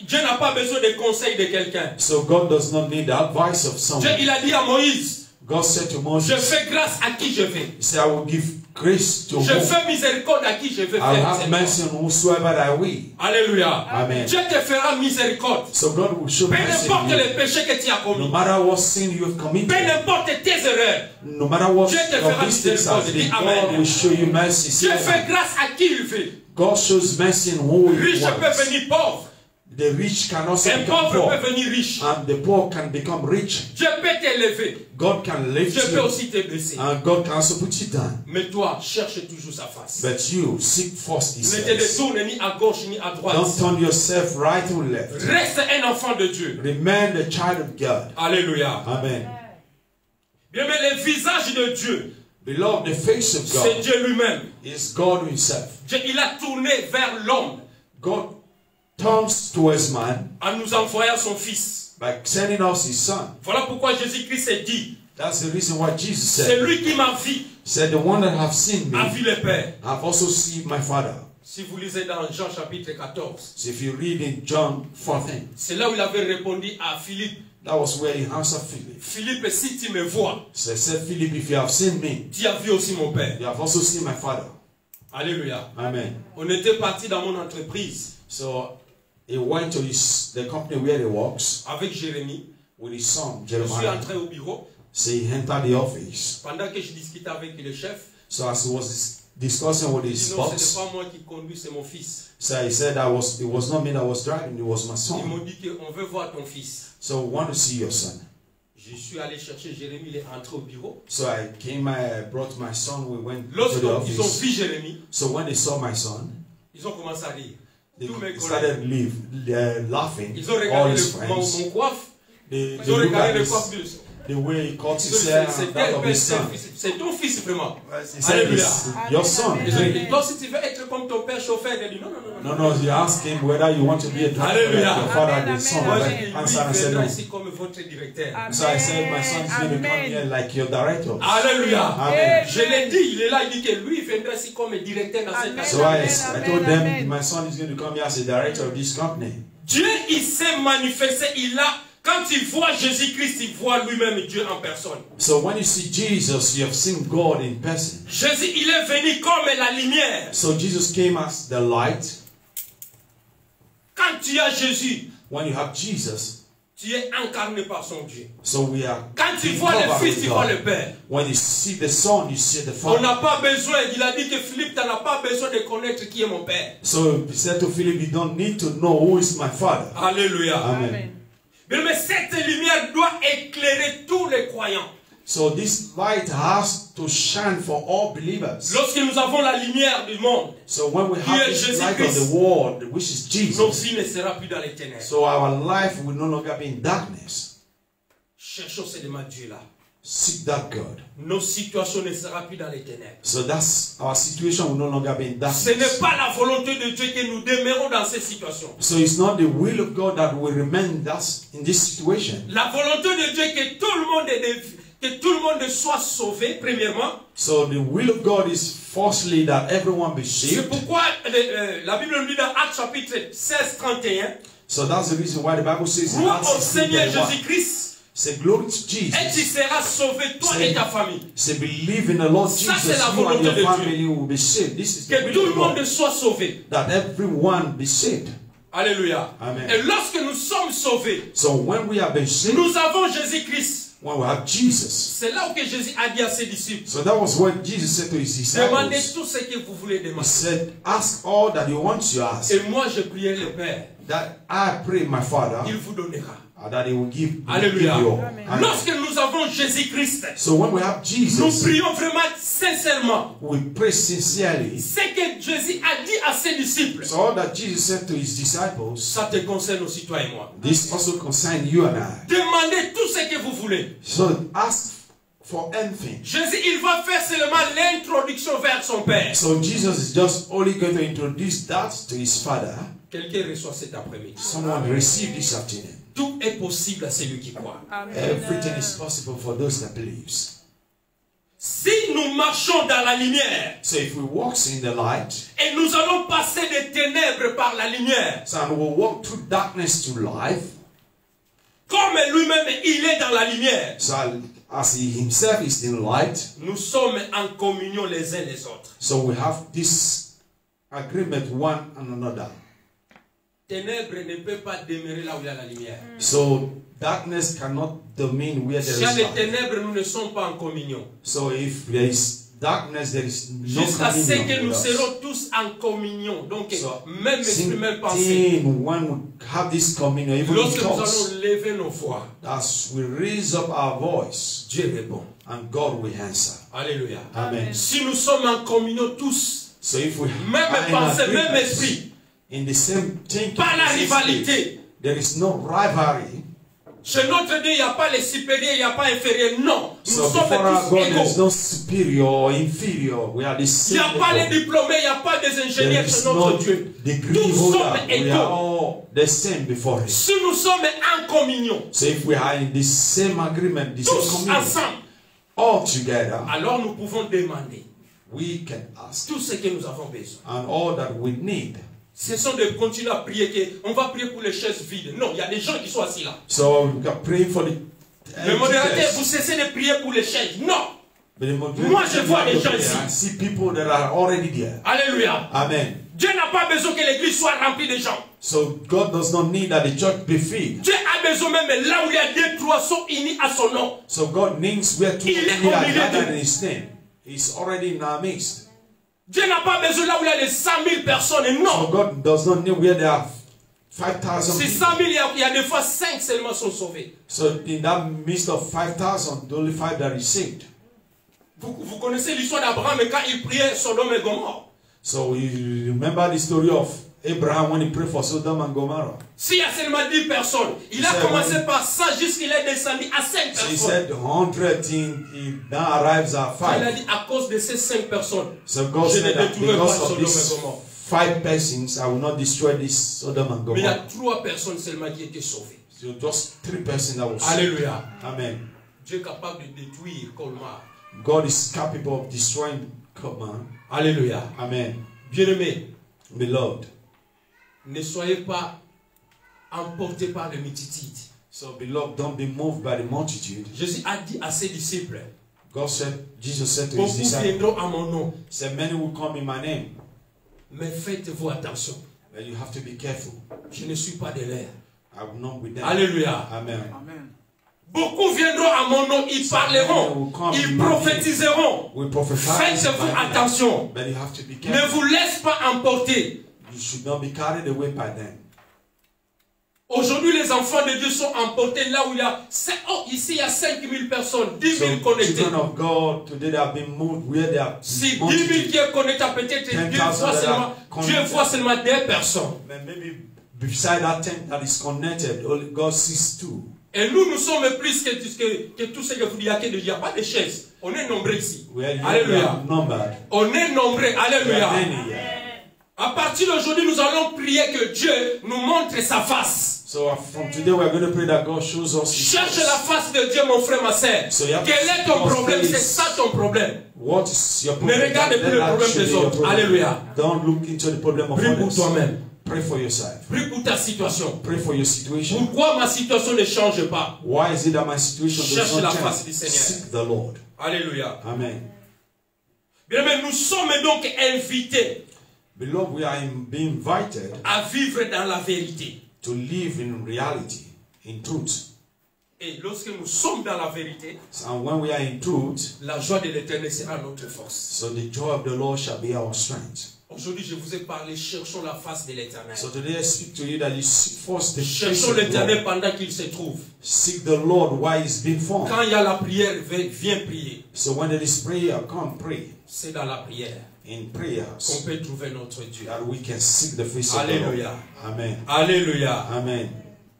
Dieu n'a pas besoin des conseils de quelqu'un. So God does not need the advice of Dieu, someone. il a dit à Moïse, God said to je Moses, fais grâce à qui je vais. He said, I will give grace to Je whom fais miséricorde à qui je vais I will faire have mercy miséricorde. on whosoever I will. Alléluia. Amen. Dieu te fera miséricorde. So God will show Peu mercy importe on you. les péchés que tu as No commis. matter what sin you have Peu committed, importe tes erreurs. no matter what Dieu te your fera mistakes are, miséricorde. Dis God Amen. will show you mercy. Dieu Say fait amen. grâce à qui il veut. God shows mercy in who He Riche peut wants. venir pauvre. The rich can also Un become pauvre poor, peut venir riche. and the poor can become rich. Dieu peut t'élever. God can lift Dieu peut you, aussi te blesser. and God can also put you down. Mais toi, cherche toujours sa face. But you seek first His Ne te face. détourne ni à gauche ni à droite. Don't turn yourself right or left. Reste un enfant de Dieu. Remain the child of God. Alléluia. Amen. Bien, mais le visage de Dieu, Beloved, the face of c'est God Dieu lui-même. is God Himself. Dieu, il a tourné vers l'homme God turns towards man en nous envoyant son Fils. by sending us His Son. Voilà pourquoi Jésus-Christ s'est dit, That's the reason why Jesus c'est said, lui qui m'a vu, the one that have seen me, a vu le Père. have also seen my Father. Si vous lisez dans Jean chapitre 14, So if you read in John 14, c'est là où il avait répondu à Philippe. that was where He answered Philip. Philippe, si tu me vois, So He said, Philip, if you have seen me, tu as vu aussi mon Père. you have also seen my Father. Alléluia. Amen. On était parti dans mon entreprise So he went to the company where he works avec Jérémie. with his son, Je suis Jeremiah. entré au bureau. So he entered the office. Pendant que je discutais avec le chef, So as he was discussing with his sinon ce boss, n'est pas moi qui conduis, c'est mon fils. so he said it was not me that was driving, it was my Ils m'ont son. dit qu'on veut voir ton fils. So we want to see your son. Je suis allé chercher Jérémie, il est entré au bureau. So I brought my son, we went to the Lorsqu'ils ont office. vu Jérémie, So when they saw my son, ils ont commencé à rire. they Tous mes collègues, started laughing. ils ont All regardé his mon friends. coiffe. They Ils ont looked at regardé le his, coiffe The way he cut his C'est hair, c'est that of his son. c'est ton fils vraiment. He said, Alléluia. "It's your son." Amen, Isn't amen. it? Donc si tu veux être comme ton père chauffeur, il dit non, non, non. No, no. You ask him whether you want to be a driver like Hallelujah. your father, Amen, the son. amen, Moi, Like, j'ai dit, lui, answer and il said viendra no. ici comme votre directeur. Amen. So I said, my son is going to come Amen. here like your director. Alléluia. Amen. Je l'ai dit, il est là, il dit que lui, il viendra ici comme directeur dans cette Amen. So I told them my son is going to come here as a director of this company. Dieu, il s'est manifesté, quand il voit Jésus-Christ, il voit lui-même Dieu en personne. So when you see Jesus, you have seen God in person. Jésus, il est venu comme la lumière. So Jesus came as the light. Quand tu as Jésus, When you have Jesus, tu es incarné par son Dieu. so we are Quand tu being vois le covered Fils, with tu vois God. le Père. When you see the Son, you see the On n'a Father. pas besoin, il a dit que Philippe, tu n'as pas besoin de connaître qui est mon Père. So he said to Philip, you don't need to know who is my Father. Alléluia. Amen. Amen. Mais cette lumière doit éclairer tous les croyants. So this light has to shine for all believers. Lorsque nous avons la lumière du monde, So when we Qui have est this light of Jésus-Christ? the world, which is nos Jesus, vies ne seront plus dans les ténèbres. so our life will no longer be in darkness. Cherchons seulement Dieu là. Seek that God. Nos situations ne seront plus dans les ténèbres. So that's our situation will no longer be in Ce n'est darkness. pas la volonté de Dieu que nous demeurons dans ces situations. So it's not the will of God that will remain us in this situation. La volonté de Dieu est que tout le monde soit sauvé, premièrement. So the will of God is firstly that everyone be C'est saved. pourquoi la Bible nous dit dans Actes chapitre 16, 31, So that's the reason why the Bible says in crois Acts au Seigneur 16:31, Jésus-Christ say glory to et tu Jesus. seras sauvé, toi et ta famille. Say believe in the Lord Ça, Jesus, c'est la you and volonté your de family will be saved. This is the Que will tout of le monde God, soit sauvé. that everyone be saved. Alléluia. Amen. Et lorsque nous sommes sauvés, So when we have been saved, nous avons Jésus-Christ. when we have Jesus, C'est là où que Jésus a dit à ses disciples, so that was what Jesus said to his demandez disciples. tout ce que vous voulez He demander. said, ask all that you want to ask, Et moi je priais le Père, that I pray my Father, il vous donnera. that he will give Alléluia. you all. Amen. Amen. Lorsque nous avons Jésus-Christ, So when we have nous Jesus, prions vraiment sincèrement. we pray sincerely. Ce que Jésus a dit à ses disciples, So all that Jesus said to his disciples, ça te concerne aussi toi et moi. this also concerns you and I. Demandez tout ce que vous voulez. So ask for anything. Jésus, il va faire seulement l'introduction vers son Père. So Jesus is just only going to introduce that to his Father. Quelqu'un reçoit cet après-midi. Someone received this afternoon. Tout est possible à celui qui croit. Amen. Everything is possible for those that believes. Si nous marchons dans la lumière So if we walk in the light, et nous allons passer des ténèbres par la lumière, so and we'll walk through darkness to life, comme lui-même il est dans la lumière, so as he himself is in light, nous sommes en communion les uns les autres. so we have this agreement one and another. Ténèbres ne peut pas demeurer là où il y a la lumière. So darkness cannot domain where there S'il y a is des light. ténèbres, nous ne sommes pas en communion. So if there is darkness, there is no Jusqu'à ce que communion nous with us. serons tous en communion. Donc, So, même esprit, même pensée. Same when we have this communion, even in Lorsque nous thoughts, allons lever nos voix, as we raise up our voice, Dieu répond. and God will answer. Alléluia. Amen. Si nous sommes en communion tous, So if we même are in pensée, même agreement, esprit, in the same thinking, pas la the same rivalité. spirit, there is no rivalry. Chez notre Dieu, il n'y a pas les supérieurs, il n'y a pas inférieurs. Non, nous So sommes before our tous God, there is égaux. no superior or inferior. We are the Il n'y same. a pas les level. diplômés, il n'y a pas des There ingénieurs is chez notre no Dieu. degree Tous holder. sommes We égaux. are all the same before Him. Si nous sommes en communion, So if we are in the same agreement, the same tous communion, ensemble, all together, alors nous pouvons demander we can ask. tout ce que nous avons besoin. And all that we need. Ce sont de continuer à prier, on va prier pour les chaises vides. Non, il y a des gens qui sont assis là. So we can pray for the Le modérateur, chairs. vous cessez de prier pour les chaises. Non. But the moderator Moi, je vois des gens there ici. and see people that are already there. Alléluia. Amen. Dieu n'a pas besoin que l'église soit remplie de gens. So God does not need that the church be filled. Dieu a besoin même là où il y a deux, trois sont unis à son nom. So God needs where two Il est people au are milieu gathered de- in His name. He's already in our midst. Dieu n'a pas besoin là où il y a les 100 000 personnes. So Non. God does not need where there are 5,000 Ces people. 100 000, il y a des fois 5 seulement sont sauvés. So in that midst of 5,000, only 5 that is saved. Vous connaissez l'histoire d'Abraham quand il priait Sodome et Gomorrhe. So you remember the story of Abraham, when he prayed for Sodom and Gomorrah, S'il y a seulement 10 personnes, il a commencé par 100 jusqu'il est descendu à 5 so he personnes. said 100 thing, he now arrives at Il a 5. dit à cause de ces 5 personnes, So God je ne said that détruirai pas because of Sodome et these Gomorrhe. 5 persons, I will not destroy this Sodom and Mais il y a Gomorrah. 3 personnes seulement qui étaient sauvées. So just 3 persons that will save. Alléluia. Amen. Dieu est capable de détruire Colmar. God is capable of destroying Colmar. Alléluia. Amen. Bien-aimés, Beloved. ne soyez pas emportés par les multitudes. So beloved, don't be moved by the multitude. Jésus a dit à ses disciples, Jesus said to his beaucoup disciples, viendront à mon nom, he said, many will come in my name, mais faites-vous attention. but you have to be careful. Je ne suis pas de l'air. I will not with them. Alléluia. Amen. Amen. Beaucoup viendront à mon nom, ils parleront, ils prophétiseront. We prophesy, Faites-vous attention. but you have to be Ne careful. vous laisse pas emporter. You should not be carried away by them. Aujourd'hui, les enfants de Dieu sont emportés là où il y a... Oh, ici, il y a 5000 personnes, 10 000 So connectés. children of God today they have been moved where they are Si 10 000 qui est connecté, peut-être Dieu voit seulement des personnes. But maybe beside that tent that is connected, only God sees two. Et nous sommes plus que tout ce que vous dites. Il n'y a pas de chaises. On est nombreux ici. Alléluia. On est nombreux. Alléluia. À partir d'aujourd'hui, nous allons prier que Dieu nous montre sa face. So from today we are going to pray that God shows us his Cherche face. la face de Dieu, mon frère, ma sœur. So you have Quel to est ton God's problème? face. C'est ça ton problème. What is your Ne problem? regarde plus le Let that problème show des you your autres. problem. Alléluia. Don't look into the problem of Prie pour others. toi-même. Pray for yourself. Prie pour ta situation. Pray for your situation. Pourquoi ma situation ne change pas? Why is it that my situation Cherche does la not face change? du Seigneur. Seek the Lord. Alléluia. Amen. Bien, mais nous sommes donc invités Beloved, we are being invited à vivre dans la vérité. to live in reality, in truth. Et lorsque nous sommes dans la vérité, And when we are in truth, la joie de l'Éternel sera notre force. so the joy of the Lord shall be our strength. Aujourd'hui, je vous ai parlé, cherchons la face de l'Éternel. So today I speak to you that you seek first the face Cherchons of the l'Éternel Lord. pendant qu'il se trouve. Seek the Lord while he's being formed. Quand il y a la prière, viens prier. So when there is prayer, come pray. C'est dans la prière In qu'on prayers peut trouver notre Dieu. that we can seek the face of Alléluia. the Lord. Amen. Alléluia. Amen.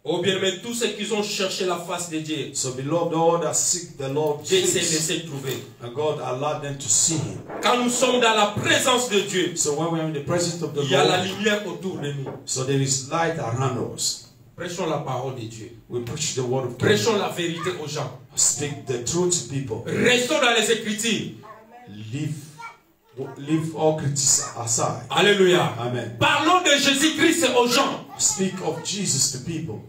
Oh bien, mais tous ceux qui ont cherché la face de Dieu, So beloved, all that seek the Lord Dieu s'est face, laissé trouver. and God allowed them to see him. Quand nous sommes dans la présence de Dieu, So when we are in the presence of the il y a la Lord, lumière autour de nous. so there is light around us. Prêchons la parole de Dieu. We preach the word of God. Prêchons la vérité aux gens. Speak the truth to people. Restons dans les Écritures. Leave all criticism aside. Alléluia. Amen. Parlons de Jésus-Christ aux gens. Speak of Jesus to people.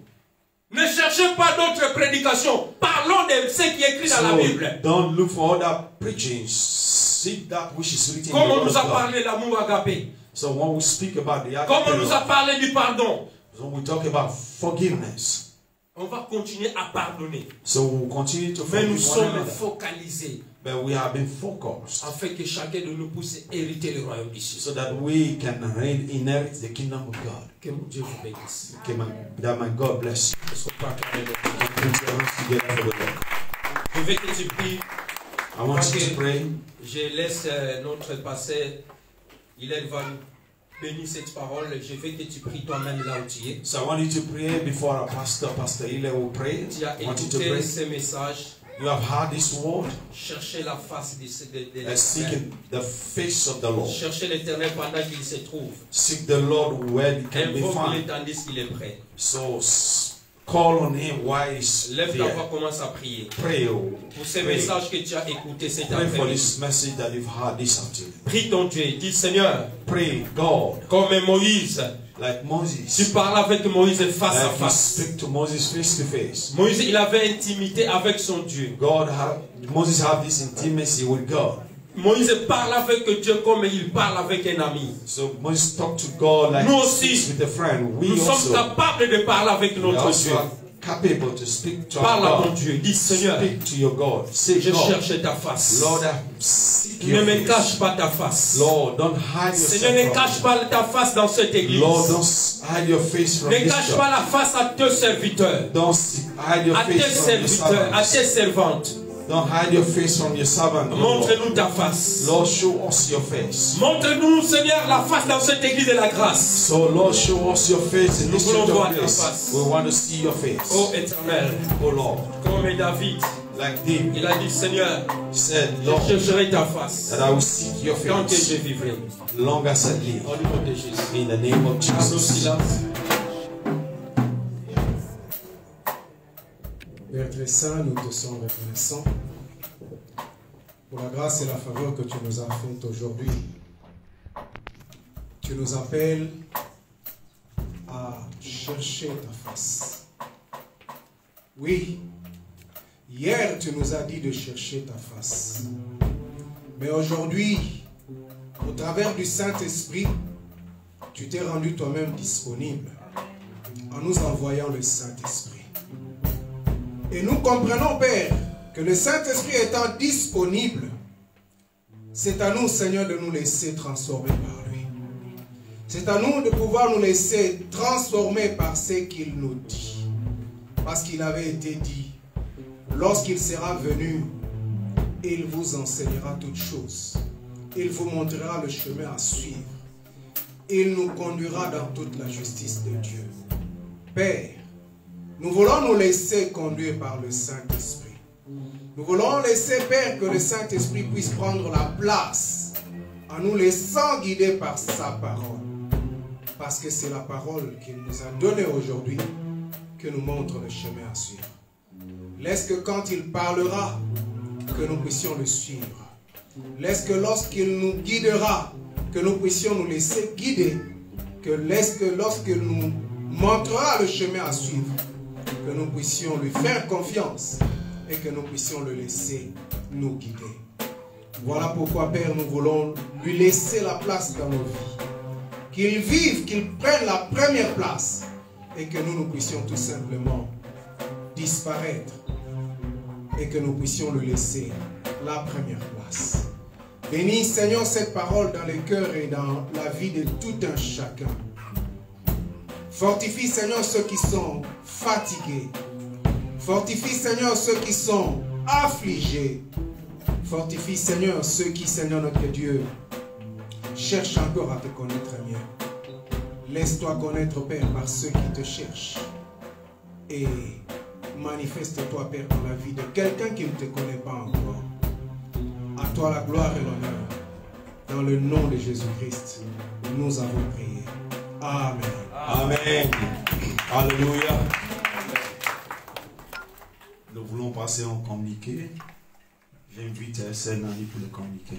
Ne cherchez pas d'autres prédications. Parlons de ce qui est écrit dans la So Bible. don't look for other preachings. Seek that which is written in Comme the on word nous of a God. parlé de l'amour agapé. So when we speak about the Comme on nous a agape, parlé du pardon. so we talk about forgiveness. On va continuer à pardonner. So we will continue to Mais nous forgive one sommes another. focalisés But we have been focused afin que chacun de nous puisse hériter le royaume d'ici. so that we can inherit the kingdom of God. Que mon Dieu vous bénisse. That my God bless you. Est-ce qu'on peut acclamer le Seigneur? Put your hands together for the Lord. Je veux que tu pries. I want you to pray. Je laisse notre pasteur, il va bénir cette parole. Je veux que tu pries toi-même là où tu es. So I want you to pray before our pastor, Pastor Ile will pray. Tu as I want you to écouté pray. ce message. You have heard this word. Cherchez la face de And l'Éternel. seek the face of the Lord. Cherchez l'Éternel pendant qu'il se trouve. Seek the Lord where he can be Invoque-le found. tandis qu'il est prêt. So call on him while he's Lève ta voix, there. commence à prier. Pray. Pour ce Pray. message que tu as écouté cet Pray for après-midi. this message that you've heard this afternoon. Prie ton Dieu. Dis Seigneur, Pray, God, comme Moïse, like tu Moses. parles avec Moïse face à Like you face. speak to Moses face to face. Moïse, il avait intimité avec son Dieu. Moses had this intimacy with God. Moïse parle avec Dieu comme il parle avec un ami. So Moses talked to God like Nous he aussi, speaks with a friend. Nous sommes capables de parler avec we notre also Dieu. are capable to speak to Parle à our ton God. Dieu. Dis Seigneur, Speak to your God. Say, je God, cherche ta face. Lord, I seek Ne your me face. cache pas ta face. Lord, don't hide Seigneur, ne yourself cache from pas ta face dans cette me. église. Lord, don't hide your face from Ne this cache church. pas la face à tes serviteurs, Don't hide your à tes face from your serviteurs, à tes servants. servantes. Don't hide your face from your servant. Montre-nous ta face. Lord, show us your face. Montre-nous, Seigneur, la face dans cette église de la grâce. So, Lord, show us your face in Nous this voulons church voir of ta grace. face. We want to see your face. Ô Éternel, Oh Lord, comme David, like David il a dit, Seigneur, said, je Lord, chercherai ta face that I will seek your tant que je face vivrai. long as I live. Au nom de Jésus. In the name of Pardon, Jesus. silence. Père très saint, nous te sommes reconnaissants pour la grâce et la faveur que tu nous as faites aujourd'hui. Tu nous appelles à chercher ta face. Oui, hier tu nous as dit de chercher ta face. Mais aujourd'hui, au travers du Saint-Esprit, tu t'es rendu toi-même disponible en nous envoyant le Saint-Esprit. Et nous comprenons, Père, que le Saint-Esprit étant disponible, c'est à nous, Seigneur, de nous laisser transformer par lui. C'est à nous de pouvoir nous laisser transformer par ce qu'il nous dit. Parce qu'il avait été dit, lorsqu'il sera venu, il vous enseignera toutes choses. Il vous montrera le chemin à suivre. Il nous conduira dans toute la justice de Dieu. Père, nous voulons nous laisser conduire par le Saint-Esprit. Nous voulons laisser, Père, que le Saint-Esprit puisse prendre la place en nous laissant guider par sa parole. Parce que c'est la parole qu'il nous a donnée aujourd'hui que nous montre le chemin à suivre. Laisse que quand il parlera, que nous puissions le suivre. Laisse que lorsqu'il nous guidera, que nous puissions nous laisser guider. Laisse que lorsqu'il nous montrera le chemin à suivre, que nous puissions lui faire confiance et que nous puissions le laisser nous guider. Voilà pourquoi, Père, nous voulons lui laisser la place dans nos vies. Qu'il vive, qu'il prenne la première place et que nous puissions tout simplement disparaître et que nous puissions le laisser la première place. Bénis, Seigneur, cette parole dans les cœurs et dans la vie de tout un chacun. Fortifie, Seigneur, ceux qui sont fatigués. Fortifie, Seigneur, ceux qui sont affligés. Fortifie, Seigneur, ceux qui, Seigneur notre Dieu, cherchent encore à te connaître mieux. Laisse-toi connaître, Père, par ceux qui te cherchent. Et manifeste-toi, Père, dans la vie de quelqu'un qui ne te connaît pas encore. À toi la gloire et l'honneur. Dans le nom de Jésus-Christ, nous avons prié. Amen. Amen. Alléluia. Nous voulons passer en communiqué. J'invite Sœur Nani pour le communiqué.